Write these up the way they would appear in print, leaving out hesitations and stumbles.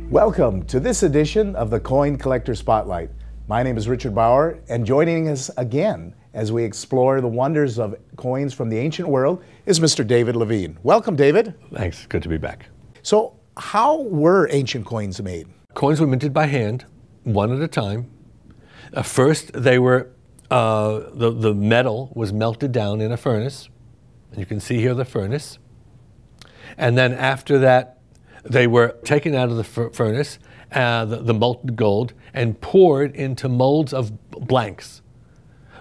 Welcome to this edition of the Coin Collector Spotlight. My name is Richard Bauer, and joining us again as we explore the wonders of coins from the ancient world is Mr. David Levine. Welcome, David. Thanks. Good to be back. So, how were ancient coins made? Coins were minted by hand, one at a time. First, they were the metal was melted down in a furnace. You can see here the furnace. And then after that, they were taken out of the furnace, the molten gold, and poured into molds of blanks.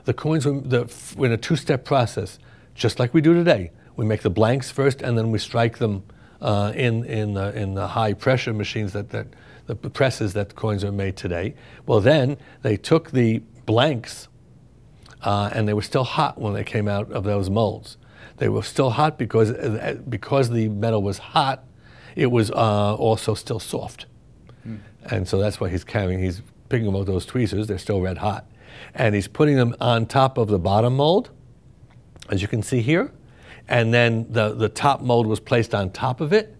The coins were in a two-step process, just like we do today. We make the blanks first, and then we strike them in the high-pressure machines the presses that the coins are made today. Well, then they took the blanks, and they were still hot when they came out of those molds. They were still hot because the metal was hot. It was also still soft. And so that's why he's picking them out those tweezers. They're still red hot. And he's putting them on top of the bottom mold, as you can see here. And then the top mold was placed on top of it.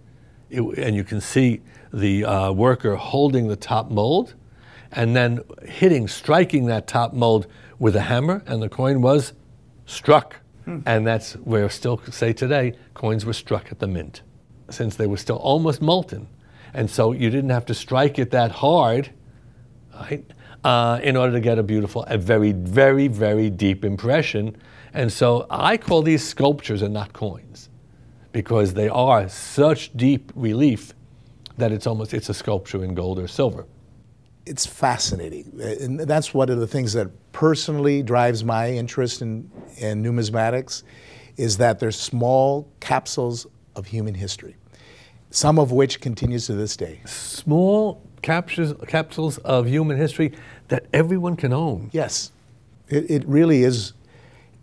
And you can see the worker holding the top mold and then striking that top mold with a hammer, and the coin was struck. And that's where we still say today, coins were struck at the mint, since they were still almost molten. And so you didn't have to strike it that hard, right, in order to get a very, very, very deep impression. And so I call these sculptures and not coins, because they are such deep relief that it's a sculpture in gold or silver. It's fascinating. And that's one of the things that personally drives my interest in numismatics, is that they're small capsules of human history, some of which continues to this day. Small capsules of human history that everyone can own. Yes, it really is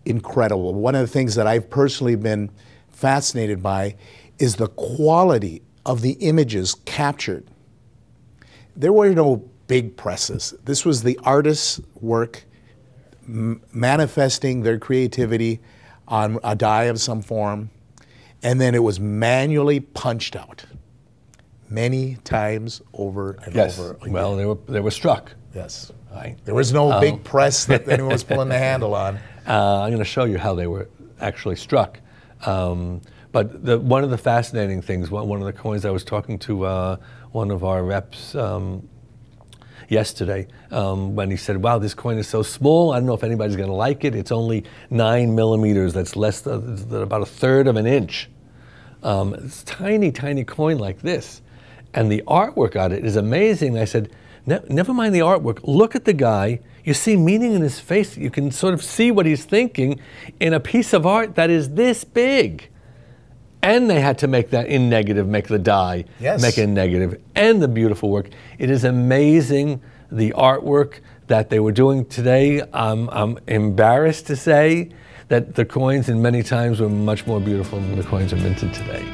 incredible. One of the things that I've personally been fascinated by is the quality of the images captured. There were no big presses. This was the artist's work manifesting their creativity on a die of some form, and then it was manually punched out many times over and over again. Well, they were struck. Yes. Right. There was no big press that anyone was pulling the handle on. I'm going to show you how they were actually struck. But one of the fascinating things, one of the coins, I was talking to one of our reps yesterday when he said, wow, this coin is so small, I don't know if anybody's going to like it. It's only 9 millimeters. That's less than about 1/3 of an inch. It's a tiny, tiny coin like this. And the artwork on it is amazing. I said, never mind the artwork. Look at the guy. You see meaning in his face. You can sort of see what he's thinking in a piece of art that is this big. And they had to make that in negative, make the die, make it in negative, and the beautiful work. It is amazing, the artwork that they were doing today. I'm embarrassed to say that the coins in many times were much more beautiful than the coins are minted today.